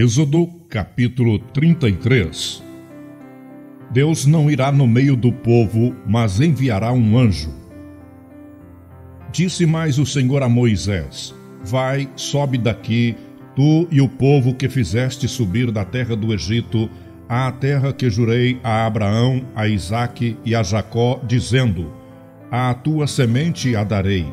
Êxodo capítulo 33. Deus não irá no meio do povo, mas enviará um anjo. Disse mais o Senhor a Moisés: Vai, sobe daqui, tu e o povo que fizeste subir da terra do Egito, à terra que jurei a Abraão, a Isaque e a Jacó, dizendo: À tua semente a darei.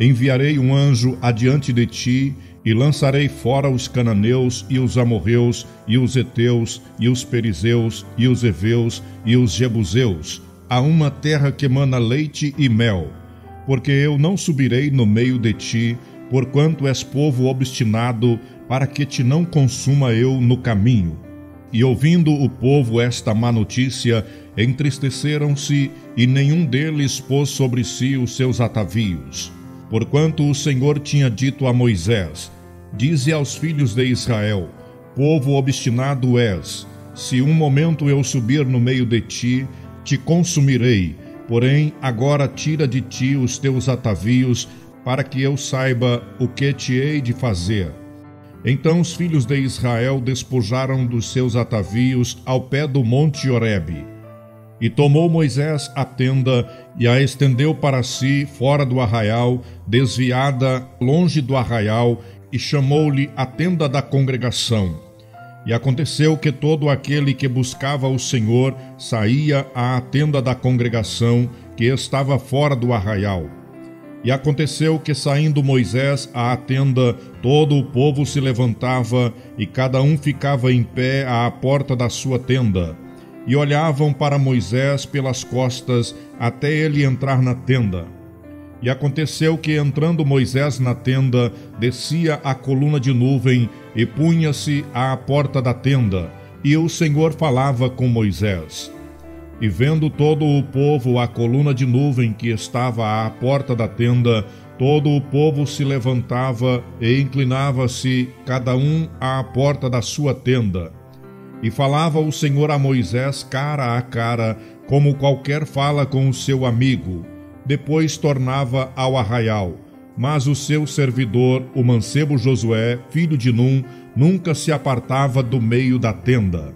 Enviarei um anjo adiante de ti, e lançarei fora os cananeus, e os amorreus, e os heteus, e os perizeus, e os heveus, e os jebuseus, a uma terra que mana leite e mel. Porque eu não subirei no meio de ti, porquanto és povo obstinado, para que te não consuma eu no caminho. E ouvindo o povo esta má notícia, entristeceram-se, e nenhum deles pôs sobre si os seus atavios. Porquanto o Senhor tinha dito a Moisés: Dize aos filhos de Israel: Povo obstinado és. Se um momento eu subir no meio de ti, te consumirei. Porém, agora tira de ti os teus atavios, para que eu saiba o que te hei de fazer. Então os filhos de Israel despojaram dos seus atavios ao pé do monte Horebe. E tomou Moisés a tenda e a estendeu para si fora do arraial, desviada longe do arraial, e chamou-lhe a tenda da congregação. E aconteceu que todo aquele que buscava o Senhor saía à tenda da congregação, que estava fora do arraial. E aconteceu que, saindo Moisés à tenda, todo o povo se levantava, e cada um ficava em pé à porta da sua tenda. E olhavam para Moisés pelas costas, até ele entrar na tenda. E aconteceu que, entrando Moisés na tenda, descia a coluna de nuvem e punha-se à porta da tenda, e o Senhor falava com Moisés. E vendo todo o povo a coluna de nuvem que estava à porta da tenda, todo o povo se levantava e inclinava-se, cada um à porta da sua tenda. E falava o Senhor a Moisés cara a cara, como qualquer fala com o seu amigo. Depois tornava ao arraial. Mas o seu servidor, o mancebo Josué, filho de Num, nunca se apartava do meio da tenda.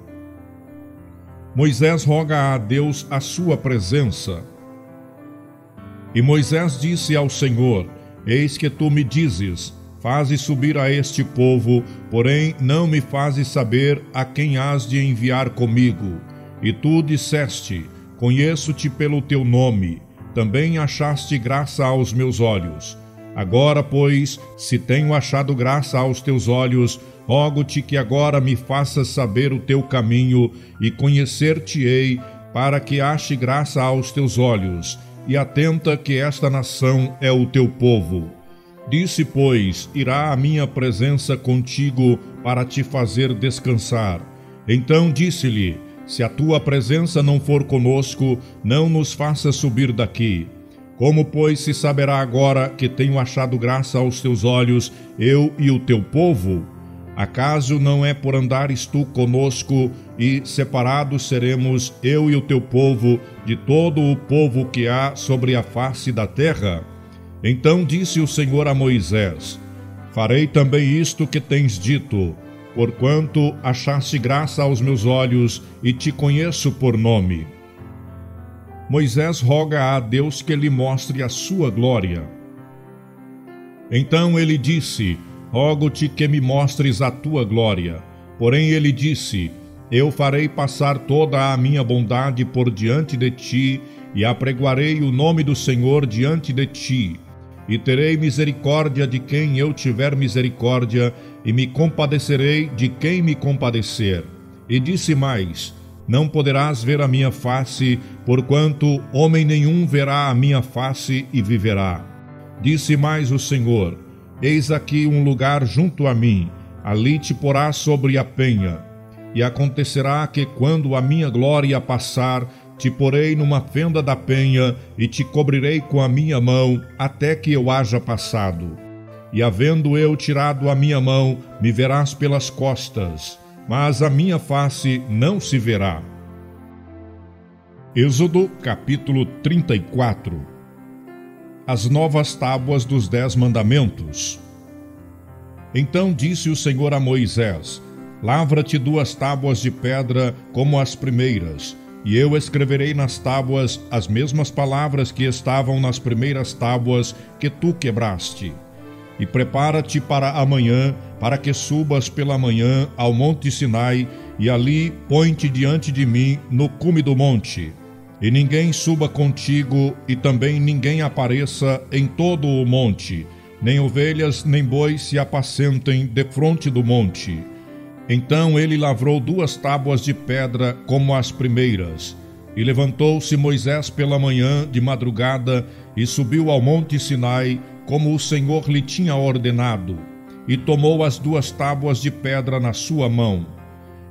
Moisés roga a Deus a sua presença. E Moisés disse ao Senhor: Eis que tu me dizes: Faze subir a este povo, porém não me fazes saber a quem hás de enviar comigo. E tu disseste: Conheço-te pelo teu nome. Também achaste graça aos meus olhos. Agora, pois, se tenho achado graça aos teus olhos, rogo-te que agora me faças saber o teu caminho, e conhecer-te-ei, para que ache graça aos teus olhos, e atenta que esta nação é o teu povo. Disse, pois: Irá a minha presença contigo para te fazer descansar. Então disse-lhe: Se a tua presença não for conosco, não nos faça subir daqui. Como, pois, se saberá agora que tenho achado graça aos teus olhos, eu e o teu povo? Acaso não é por andares tu conosco, e separados seremos eu e o teu povo de todo o povo que há sobre a face da terra? Então disse o Senhor a Moisés: Farei também isto que tens dito, porquanto achaste graça aos meus olhos, e te conheço por nome. Moisés roga a Deus que lhe mostre a sua glória. Então ele disse: Rogo-te que me mostres a tua glória. Porém ele disse: Eu farei passar toda a minha bondade por diante de ti, e apregoarei o nome do Senhor diante de ti. E terei misericórdia de quem eu tiver misericórdia, e me compadecerei de quem me compadecer. E disse mais: Não poderás ver a minha face, porquanto homem nenhum verá a minha face e viverá. Disse mais o Senhor: Eis aqui um lugar junto a mim, ali te porás sobre a penha. E acontecerá que, quando a minha glória passar, te porei numa fenda da penha, e te cobrirei com a minha mão, até que eu haja passado. E havendo eu tirado a minha mão, me verás pelas costas, mas a minha face não se verá. Êxodo capítulo 34. As novas tábuas dos 10 mandamentos. Então disse o Senhor a Moisés: Lavra-te 2 tábuas de pedra como as primeiras, e eu escreverei nas tábuas as mesmas palavras que estavam nas primeiras tábuas que tu quebraste. E prepara-te para amanhã, para que subas pela manhã ao monte Sinai, e ali põe-te diante de mim no cume do monte. E ninguém suba contigo, e também ninguém apareça em todo o monte, nem ovelhas nem bois se apacentem defronte do monte. Então ele lavrou 2 tábuas de pedra como as primeiras. E levantou-se Moisés pela manhã de madrugada e subiu ao monte Sinai, como o Senhor lhe tinha ordenado, e tomou as 2 tábuas de pedra na sua mão.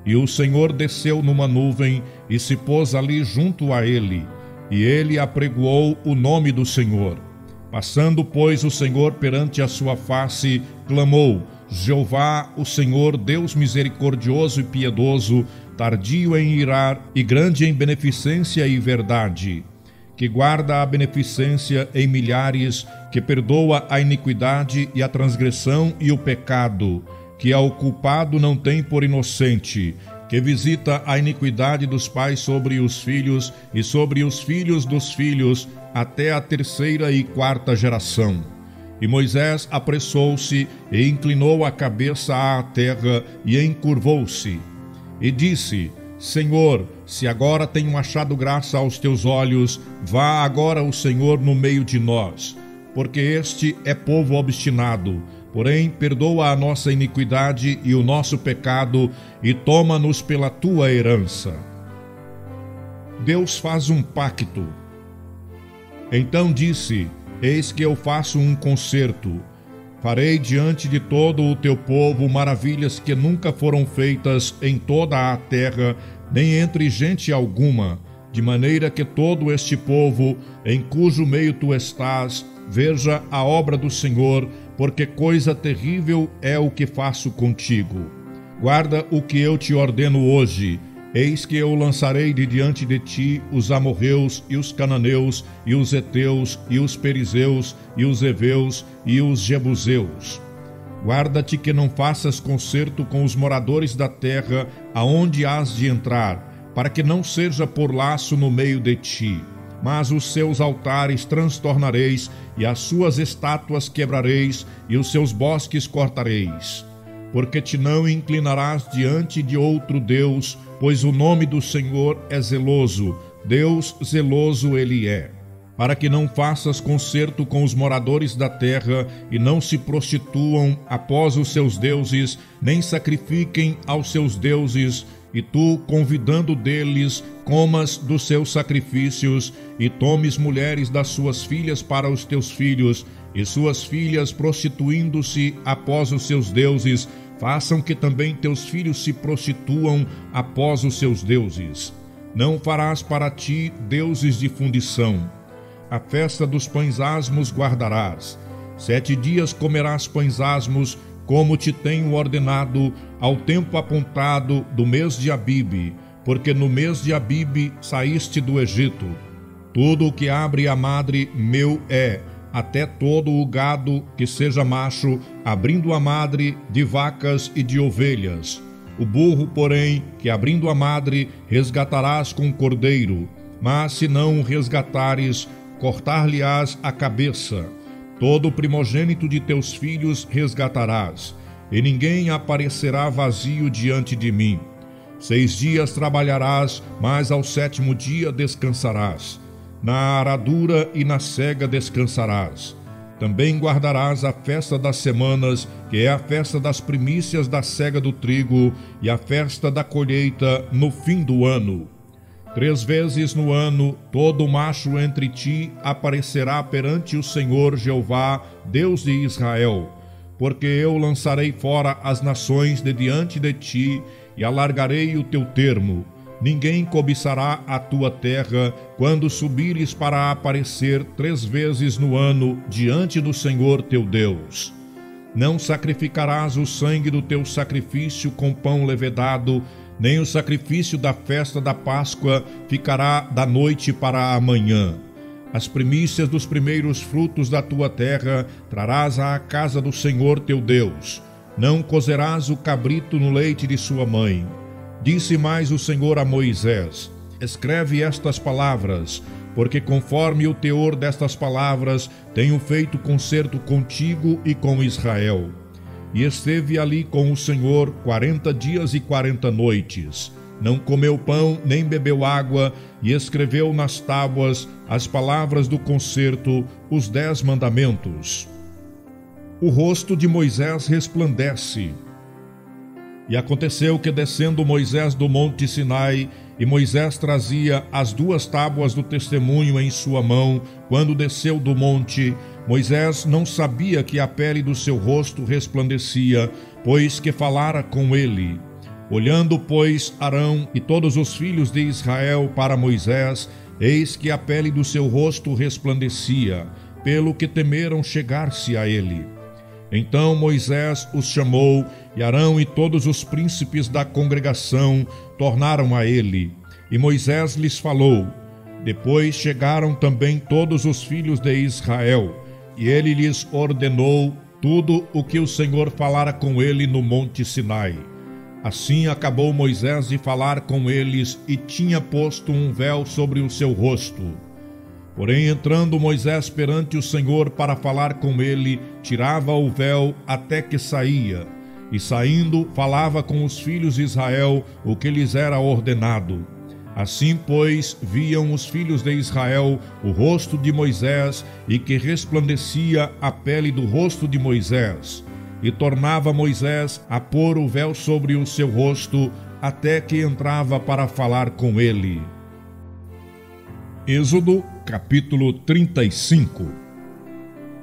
E o Senhor desceu numa nuvem e se pôs ali junto a ele, e ele apregoou o nome do Senhor. Passando, pois, o Senhor perante a sua face, clamou: Jeová, o Senhor, Deus misericordioso e piedoso, tardio em irar e grande em beneficência e verdade, que guarda a beneficência em milhares, que perdoa a iniquidade e a transgressão e o pecado, que ao culpado não tem por inocente, que visita a iniquidade dos pais sobre os filhos e sobre os filhos dos filhos, até a 3ª e 4ª geração. E Moisés apressou-se e inclinou a cabeça à terra e encurvou-se. E disse: Senhor, se agora tenho achado graça aos teus olhos, vá agora o Senhor no meio de nós, porque este é povo obstinado. Porém, perdoa a nossa iniquidade e o nosso pecado, e toma-nos pela tua herança. Deus faz um pacto. Então disse: Eis que eu faço um concerto. Farei diante de todo o teu povo maravilhas que nunca foram feitas em toda a terra, nem entre gente alguma, de maneira que todo este povo, em cujo meio tu estás, veja a obra do Senhor, porque coisa terrível é o que faço contigo. Guarda o que eu te ordeno hoje. Eis que eu lançarei de diante de ti os amorreus e os cananeus e os heteus e os perizeus e os heveus e os jebuseus. Guarda-te que não faças concerto com os moradores da terra aonde hás de entrar, para que não seja por laço no meio de ti. Mas os seus altares transtornareis, e as suas estátuas quebrareis, e os seus bosques cortareis. Porque te não inclinarás diante de outro Deus, pois o nome do Senhor é zeloso, Deus zeloso ele é. Para que não faças concerto com os moradores da terra, e não se prostituam após os seus deuses, nem sacrifiquem aos seus deuses, e tu, convidando deles, comas dos seus sacrifícios, e tomes mulheres das suas filhas para os teus filhos, e suas filhas, prostituindo-se após os seus deuses, façam que também teus filhos se prostituam após os seus deuses. Não farás para ti deuses de fundição. A festa dos pães asmos guardarás. 7 dias comerás pães asmos, como te tenho ordenado, ao tempo apontado do mês de Abibe, porque no mês de Abibe saíste do Egito. Tudo o que abre a madre meu é, até todo o gado que seja macho, abrindo a madre de vacas e de ovelhas. O burro, porém, que abrindo a madre, resgatarás com cordeiro, mas se não o resgatares, cortar-lhe-ás a cabeça. Todo o primogênito de teus filhos resgatarás, e ninguém aparecerá vazio diante de mim. 6 dias trabalharás, mas ao 7º dia descansarás. Na aradura e na sega descansarás. Também guardarás a festa das semanas, que é a festa das primícias da sega do trigo, e a festa da colheita no fim do ano. 3 vezes no ano, todo macho entre ti aparecerá perante o Senhor Jeová, Deus de Israel. Porque eu lançarei fora as nações de diante de ti, e alargarei o teu termo. Ninguém cobiçará a tua terra, quando subires para aparecer 3 vezes no ano diante do Senhor teu Deus. Não sacrificarás o sangue do teu sacrifício com pão levedado, nem o sacrifício da festa da Páscoa ficará da noite para a manhã. As primícias dos primeiros frutos da tua terra trarás à casa do Senhor teu Deus. não cozerás o cabrito no leite de sua mãe. Disse mais o Senhor a Moisés: escreve estas palavras, porque conforme o teor destas palavras tenho feito concerto contigo e com Israel. E esteve ali com o Senhor 40 dias e 40 noites. Não comeu pão, nem bebeu água, e escreveu nas tábuas as palavras do concerto, os 10 mandamentos. O rosto de Moisés resplandece. E aconteceu que, descendo Moisés do monte Sinai, e Moisés trazia as 2 tábuas do testemunho em sua mão, quando desceu do monte, Moisés não sabia que a pele do seu rosto resplandecia, pois que falara com ele. Olhando, pois, Arão e todos os filhos de Israel para Moisés, eis que a pele do seu rosto resplandecia, pelo que temeram chegar-se a ele. Então Moisés os chamou, e Arão e todos os príncipes da congregação tornaram a ele. E Moisés lhes falou. Depois chegaram também todos os filhos de Israel, e ele lhes ordenou tudo o que o Senhor falara com ele no monte Sinai. Assim acabou Moisés de falar com eles, e tinha posto um véu sobre o seu rosto. Porém, entrando Moisés perante o Senhor para falar com ele, tirava o véu até que saía, e saindo, falava com os filhos de Israel o que lhes era ordenado. Assim, pois, viam os filhos de Israel o rosto de Moisés, e que resplandecia a pele do rosto de Moisés. E tornava Moisés a pôr o véu sobre o seu rosto, até que entrava para falar com ele. Êxodo, capítulo 35.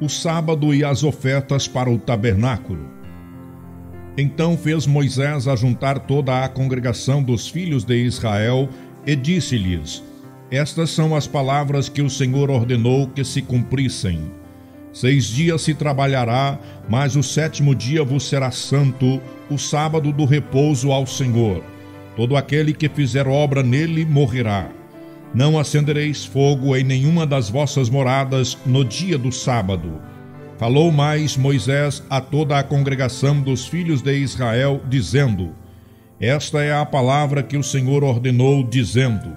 O sábado e as ofertas para o tabernáculo. Então fez Moisés ajuntar toda a congregação dos filhos de Israel, e disse-lhes: estas são as palavras que o Senhor ordenou que se cumprissem. 6 dias se trabalhará, mas o 7º dia vos será santo, o sábado do repouso ao Senhor. Todo aquele que fizer obra nele morrerá. Não acendereis fogo em nenhuma das vossas moradas no dia do sábado. Falou mais Moisés a toda a congregação dos filhos de Israel, dizendo: esta é a palavra que o Senhor ordenou, dizendo: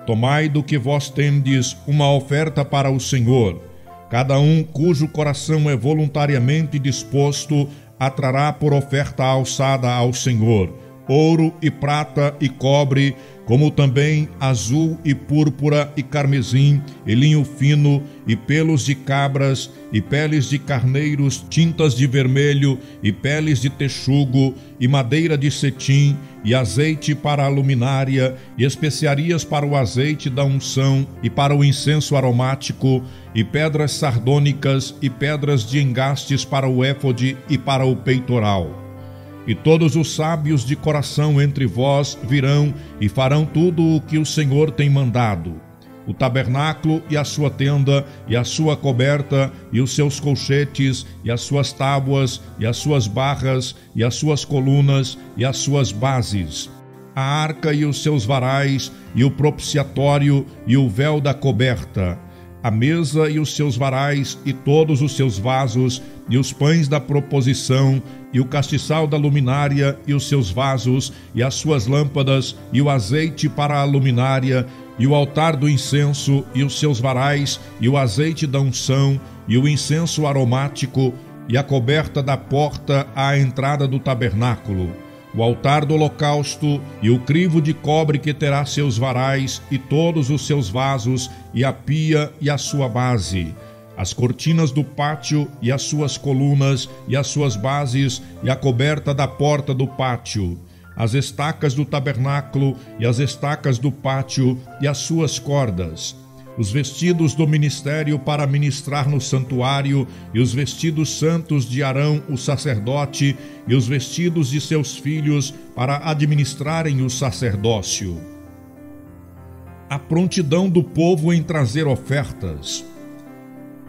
tomai do que vós tendes uma oferta para o Senhor. Cada um cujo coração é voluntariamente disposto atrará por oferta alçada ao Senhor ouro e prata e cobre, como também azul e púrpura e carmesim, e linho fino, e pelos de cabras, e peles de carneiros, tintas de vermelho, e peles de texugo, e madeira de cetim, e azeite para a luminária, e especiarias para o azeite da unção, e para o incenso aromático, e pedras sardônicas, e pedras de engastes para o éfode e para o peitoral. E todos os sábios de coração entre vós virão e farão tudo o que o Senhor tem mandado: o tabernáculo e a sua tenda, e a sua coberta, e os seus colchetes, e as suas tábuas, e as suas barras, e as suas colunas, e as suas bases, a arca e os seus varais, e o propiciatório, e o véu da coberta, a mesa e os seus varais, e todos os seus vasos, e os pães da proposição, e o castiçal da luminária, e os seus vasos, e as suas lâmpadas, e o azeite para a luminária, e o altar do incenso, e os seus varais, e o azeite da unção, e o incenso aromático, e a coberta da porta à entrada do tabernáculo, o altar do holocausto, e o crivo de cobre que terá seus varais, e todos os seus vasos, e a pia e a sua base, as cortinas do pátio e as suas colunas, e as suas bases, e a coberta da porta do pátio, as estacas do tabernáculo, e as estacas do pátio, e as suas cordas, os vestidos do ministério para ministrar no santuário, e os vestidos santos de Arão, o sacerdote, e os vestidos de seus filhos para administrarem o sacerdócio. A prontidão do povo em trazer ofertas.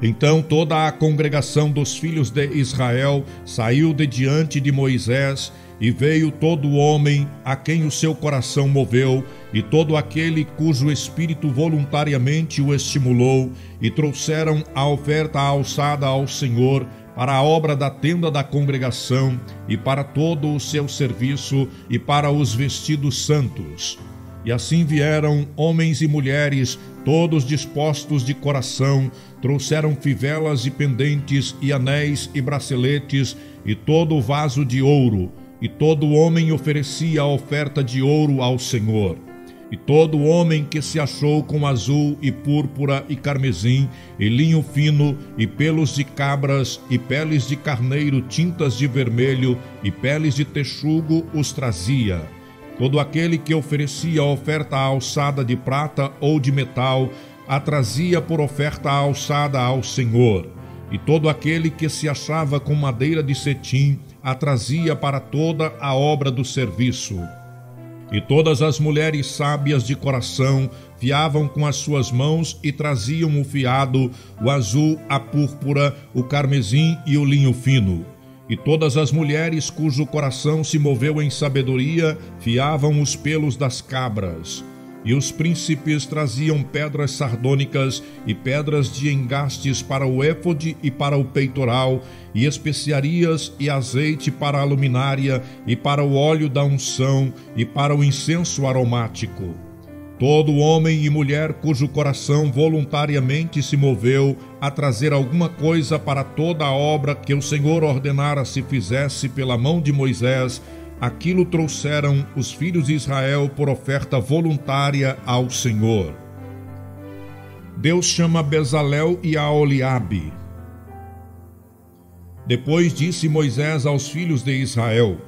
Então toda a congregação dos filhos de Israel saiu de diante de Moisés, e veio todo homem a quem o seu coração moveu, e todo aquele cujo espírito voluntariamente o estimulou, e trouxeram a oferta alçada ao Senhor para a obra da tenda da congregação, e para todo o seu serviço, e para os vestidos santos. E assim vieram homens e mulheres, todos dispostos de coração, trouxeram fivelas e pendentes, e anéis e braceletes, e todo o vaso de ouro, e todo homem oferecia a oferta de ouro ao Senhor. E todo homem que se achou com azul e púrpura e carmesim, e linho fino, e pelos de cabras, e peles de carneiro tintas de vermelho, e peles de texugo os trazia. Todo aquele que oferecia a oferta alçada de prata ou de metal, a trazia por oferta alçada ao Senhor. E todo aquele que se achava com madeira de cetim, a trazia para toda a obra do serviço. E todas as mulheres sábias de coração fiavam com as suas mãos e traziam o fiado, o azul, a púrpura, o carmesim e o linho fino. E todas as mulheres cujo coração se moveu em sabedoria fiavam os pelos das cabras. E os príncipes traziam pedras sardônicas e pedras de engastes para o éfode e para o peitoral, e especiarias e azeite para a luminária, e para o óleo da unção, e para o incenso aromático. Todo homem e mulher cujo coração voluntariamente se moveu a trazer alguma coisa para toda a obra que o Senhor ordenara se fizesse pela mão de Moisés, aquilo trouxeram os filhos de Israel por oferta voluntária ao Senhor. Deus chama Bezalel e Aholiabe. Depois disse Moisés aos filhos de Israel: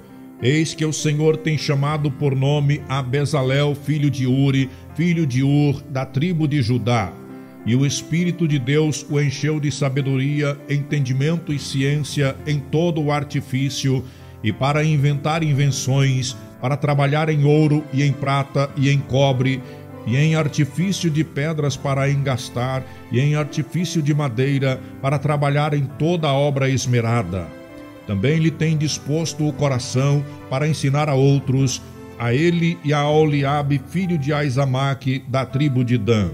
Eis que o Senhor tem chamado por nome a Bezalel, filho de Uri, filho de Ur, da tribo de Judá. E o Espírito de Deus o encheu de sabedoria, entendimento e ciência em todo o artifício, e para inventar invenções, para trabalhar em ouro e em prata e em cobre, e em artifício de pedras para engastar, e em artifício de madeira, para trabalhar em toda a obra esmerada. Também lhe tem disposto o coração para ensinar a outros, a ele e a Aholiabe, filho de Aizamaque, da tribo de Dan.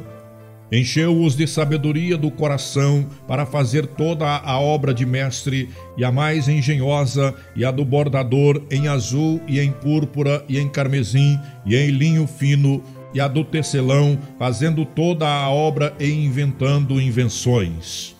Encheu-os de sabedoria do coração para fazer toda a obra de mestre, e a mais engenhosa, e a do bordador, em azul e em púrpura e em carmesim e em linho fino, e a do tecelão, fazendo toda a obra e inventando invenções.